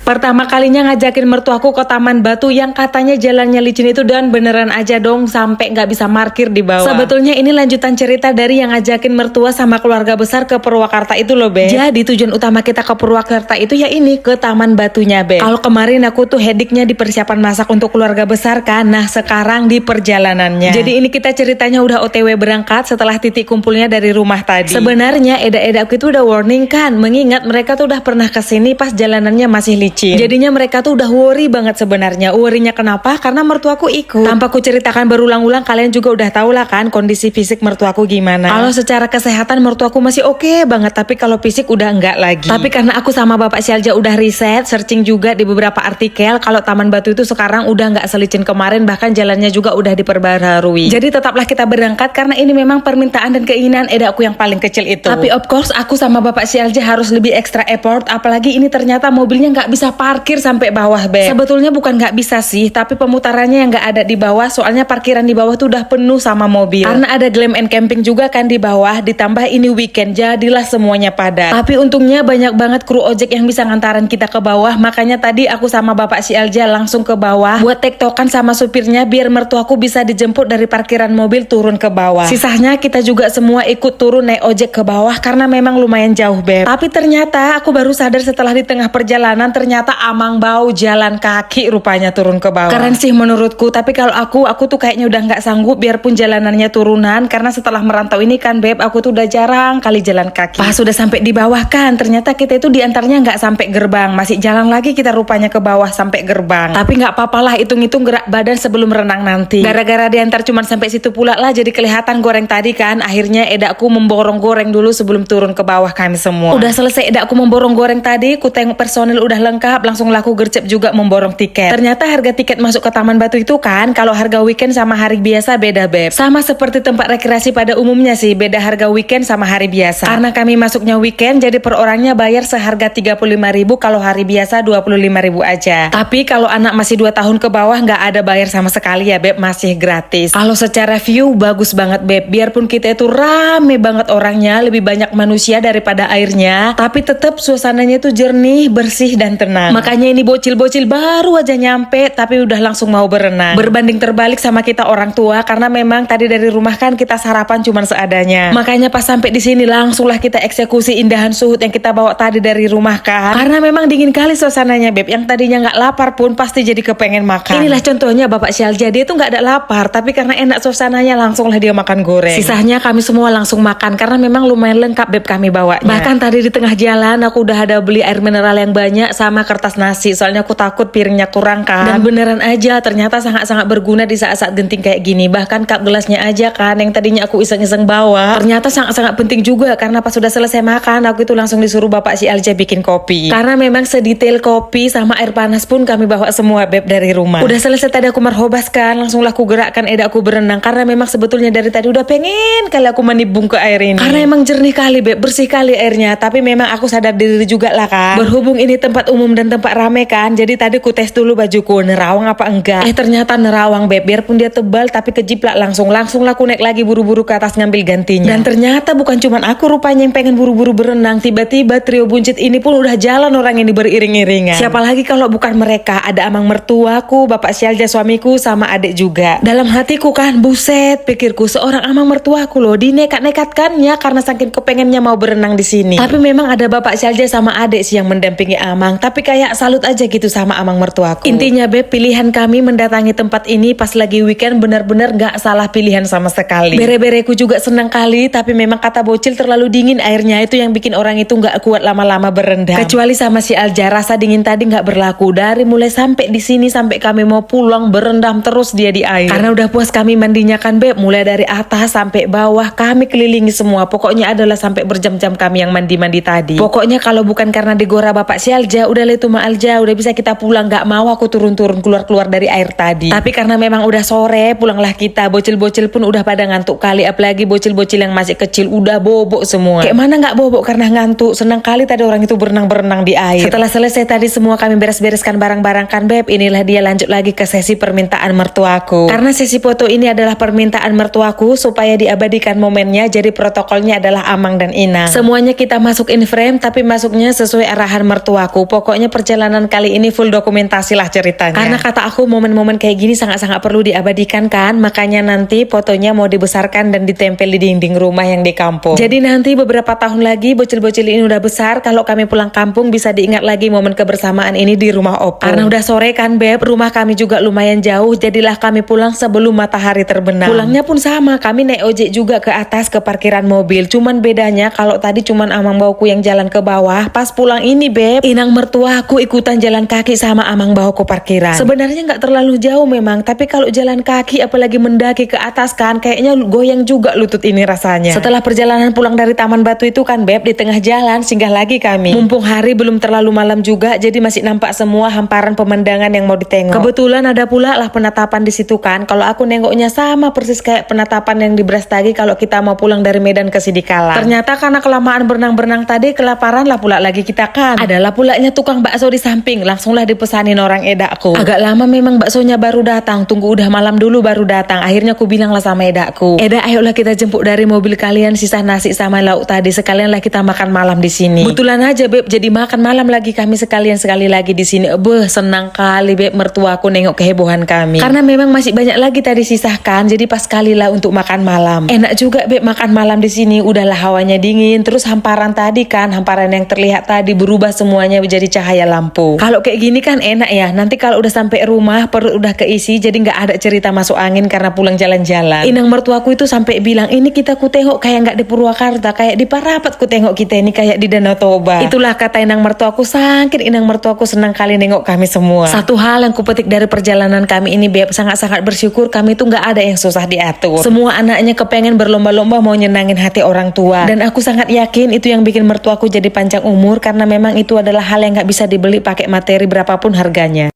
Pertama kalinya ngajakin mertuaku ke Taman Batu yang katanya jalannya licin itu, dan beneran aja dong sampai nggak bisa parkir di bawah. Sebetulnya ini lanjutan cerita dari yang ngajakin mertua sama keluarga besar ke Purwakarta itu loh, Beb. Jadi tujuan utama kita ke Purwakarta itu ya ini, ke Taman Batunya, Beb. Kalau kemarin aku tuh hediknya di persiapan masak untuk keluarga besar kan, nah sekarang di perjalanannya. Jadi ini kita ceritanya udah OTW berangkat setelah titik kumpulnya dari rumah tadi. Sebenarnya Eda aku itu udah warning kan, mengingat mereka tuh udah pernah kesini pas jalanannya masih licin. Jadinya mereka tuh udah worry banget sebenarnya. Worrynya kenapa? Karena mertuaku ikut. Tanpa ku ceritakan berulang-ulang, kalian juga udah tahu lah kan kondisi fisik mertuaku gimana. Kalau secara kesehatan mertuaku masih oke banget, tapi kalau fisik udah enggak lagi. Tapi karena aku sama Bapak Syalja udah riset, searching juga di beberapa artikel, kalau Taman Batu itu sekarang udah enggak selicin kemarin, bahkan jalannya juga udah diperbarui. Jadi tetaplah kita berangkat karena ini memang permintaan dan keinginan Edaku yang paling kecil itu. Tapi of course aku sama Bapak Syalja harus lebih extra effort, apalagi ini ternyata mobilnya nggak bisa parkir sampai bawah, Beb. Sebetulnya bukan nggak bisa sih, tapi pemutarannya yang nggak ada di bawah, soalnya parkiran di bawah tuh udah penuh sama mobil. Karena ada glam and camping juga kan di bawah, ditambah ini weekend, jadilah semuanya padat. Tapi untungnya banyak banget kru ojek yang bisa ngantarin kita ke bawah, makanya tadi aku sama Bapak Syalja langsung ke bawah buat tektokan sama supirnya biar mertuaku bisa dijemput dari parkiran mobil turun ke bawah. Sisanya kita juga semua ikut turun naik ojek ke bawah karena memang lumayan jauh, Beb. Tapi ternyata aku baru sadar setelah di tengah perjalanan, ternyata amang bau jalan kaki rupanya turun ke bawah. Keren sih menurutku, tapi kalau aku tuh kayaknya udah nggak sanggup biarpun jalanannya turunan, karena setelah merantau ini kan, Beb, aku tuh udah jarang kali jalan kaki. Pas sudah sampai di bawah kan, ternyata kita itu diantaranya nggak sampai gerbang, masih jalan lagi kita rupanya ke bawah sampai gerbang. Tapi nggak apa-apalah, hitung-hitung gerak badan sebelum renang nanti. Gara-gara diantar cuman sampai situ pula lah, jadi kelihatan goreng tadi kan. Akhirnya Edaku memborong goreng dulu sebelum turun ke bawah kami semua. Udah selesai Edaku memborong goreng tadi, ku tengok personil udah lengkap, langsung laku gercep juga memborong tiket. Ternyata harga tiket masuk ke Taman Batu itu kan, kalau harga weekend sama hari biasa beda, Beb. Sama seperti tempat rekreasi pada umumnya sih, beda harga weekend sama hari biasa. Karena kami masuknya weekend, jadi per orangnya bayar seharga 35.000, kalau hari biasa 25.000 aja. Tapi kalau anak masih 2 tahun ke bawah nggak ada bayar sama sekali ya, Beb, masih gratis. Kalau secara view bagus banget, Beb. Biarpun kita itu rame banget orangnya, lebih banyak manusia daripada airnya, tapi tetap suasananya itu jernih, bersih dan tenang. Makanya ini bocil-bocil baru aja nyampe tapi udah langsung mau berenang. Berbanding terbalik sama kita orang tua, karena memang tadi dari rumah kan kita sarapan cuman seadanya. Makanya pas sampai di sini langsunglah kita eksekusi indahan suhut yang kita bawa tadi dari rumah kan. Karena memang dingin kali suasananya, Beb. Yang tadinya nggak lapar pun pasti jadi kepengen makan. Inilah contohnya Bapak Syalja, dia tuh nggak ada lapar, tapi karena enak suasananya langsunglah dia makan goreng. Sisanya kami semua langsung makan karena memang lumayan lengkap, Beb, kami bawanya. Bahkan tadi di tengah jalan aku udah ada beli air mineral yang banyak sama kertas nasi, soalnya aku takut piringnya kurang kan. Dan beneran aja ternyata sangat-sangat berguna di saat-saat genting kayak gini. Bahkan cup gelasnya aja kan yang tadinya aku iseng-iseng bawa, ternyata sangat-sangat penting juga, karena pas sudah selesai makan aku itu langsung disuruh Bapak Syalja bikin kopi. Karena memang sedetail kopi sama air panas pun kami bawa semua, Beb, dari rumah. Udah selesai tadi aku marhobas kan, langsunglah aku gerakkan Edaku berenang, karena memang sebetulnya dari tadi udah pengen kali aku menibung ke air ini. Karena emang jernih kali, Beb, bersih kali airnya. Tapi memang aku sadar diri juga lah kan, berhubung ini tempat umum dan tempat rame kan, jadi tadi ku tes dulu bajuku nerawang apa enggak. Ternyata nerawang, Beb. Biarpun dia tebal tapi kejiplak langsung lah aku naik lagi buru-buru ke atas ngambil gantinya. Dan ternyata bukan cuman aku rupanya yang pengen buru-buru berenang, tiba-tiba trio buncit ini pun udah jalan orang ini beriring-iringan. Siapa lagi kalau bukan mereka, ada amang mertuaku, Bapak Syalja suamiku, sama adik juga. Dalam hatiku kan, buset, pikirku seorang amang mertuaku loh dinekat-nekatkannya karena saking kepengennya mau berenang di sini. Tapi memang ada Bapak Syalja sama adik sih yang mendampingi amang, tapi kayak salut aja gitu sama amang mertuaku. Intinya, Beb, pilihan kami mendatangi tempat ini pas lagi weekend benar-benar gak salah pilihan sama sekali. Bere-bereku juga senang kali, tapi memang kata bocil terlalu dingin airnya, itu yang bikin orang itu gak kuat lama-lama berendam. Kecuali sama si Alja, rasa dingin tadi gak berlaku. Dari mulai sampai di sini sampai kami mau pulang berendam terus dia di air. Karena udah puas kami mandinya kan, Beb, mulai dari atas sampai bawah kami kelilingi semua. Pokoknya adalah sampai berjam-jam kami yang mandi-mandi tadi. Pokoknya kalau bukan karena digora Bapak Syalja, udah itu Ma Alja, udah bisa kita pulang. Gak mau aku turun-turun keluar-keluar dari air tadi. Tapi karena memang udah sore, pulanglah kita. Bocil-bocil pun udah pada ngantuk kali, apalagi bocil-bocil yang masih kecil udah bobok semua. Kayak mana gak bobok karena ngantuk. Senang kali tadi orang itu berenang-berenang di air. Setelah selesai tadi semua kami beres-bereskan barang-barang kan, Beb, inilah dia lanjut lagi ke sesi permintaan mertuaku. Karena sesi foto ini adalah permintaan mertuaku supaya diabadikan momennya, jadi protokolnya adalah Amang dan Inang. Semuanya kita masuk in frame, tapi masuknya sesuai arahan mertuaku. Pokoknya pokoknya perjalanan kali ini full dokumentasi lah ceritanya. Karena kata aku momen-momen kayak gini sangat-sangat perlu diabadikan kan. Makanya nanti fotonya mau dibesarkan dan ditempel di dinding rumah yang di kampung. Jadi nanti beberapa tahun lagi bocil-bocil ini udah besar, kalau kami pulang kampung bisa diingat lagi momen kebersamaan ini di rumah opung. Karena udah sore kan Beb, rumah kami juga lumayan jauh, jadilah kami pulang sebelum matahari terbenam. Pulangnya pun sama, kami naik ojek juga ke atas ke parkiran mobil. Cuman bedanya kalau tadi cuman amang bauku yang jalan ke bawah, pas pulang ini Beb, inang mertua aku ikutan jalan kaki sama amang bauku parkiran. Sebenarnya nggak terlalu jauh memang, tapi kalau jalan kaki apalagi mendaki ke atas kan kayaknya goyang juga lutut ini rasanya. Setelah perjalanan pulang dari Taman Batu itu kan Beb, di tengah jalan singgah lagi kami. Mumpung hari belum terlalu malam juga, jadi masih nampak semua hamparan pemandangan yang mau ditengok. Kebetulan ada pula lah penatapan di situ kan. Kalau aku nengoknya sama persis kayak penatapan yang di Brastagi kalau kita mau pulang dari Medan ke Sidikalang. Ternyata karena kelamaan berenang-berenang tadi kelaparan lah pula lagi kita kan. Adalah pulanya tukang bakso di samping, langsunglah dipesanin orang edakku. Agak lama memang baksonya baru datang, tunggu udah malam dulu baru datang. Akhirnya aku bilang lah sama edakku, Eda ayolah kita jemput dari mobil kalian sisa nasi sama lauk tadi, sekalian lah kita makan malam di sini. Kebetulan aja Beb, jadi makan malam lagi kami sekalian sekali lagi di sini. Senang kali Beb mertuaku nengok kehebohan kami. Karena memang masih banyak lagi tadi sisahkan, jadi pas kali lah untuk makan malam. Enak juga Beb makan malam di sini, udahlah hawanya dingin, terus hamparan tadi kan, hamparan yang terlihat tadi berubah semuanya menjadi cahaya lampu. Kalau kayak gini kan enak ya, nanti kalau udah sampai rumah perut udah keisi, jadi nggak ada cerita masuk angin karena pulang jalan-jalan. Inang mertuaku itu sampai bilang, ini kita ku tengok kayak nggak di Purwakarta, kayak di Parapat ku tengok kita ini kayak di Danau Toba. Itulah kata inang mertuaku, saking inang mertuaku senang kali nengok kami semua. Satu hal yang kupetik dari perjalanan kami ini Beb, sangat-sangat bersyukur kami tuh nggak ada yang susah diatur. Semua anaknya kepengen berlomba-lomba mau nyenangin hati orang tua. Dan aku sangat yakin itu yang bikin mertuaku jadi panjang umur, karena memang itu adalah hal yang nggak bisa dibeli pakai materi berapapun harganya.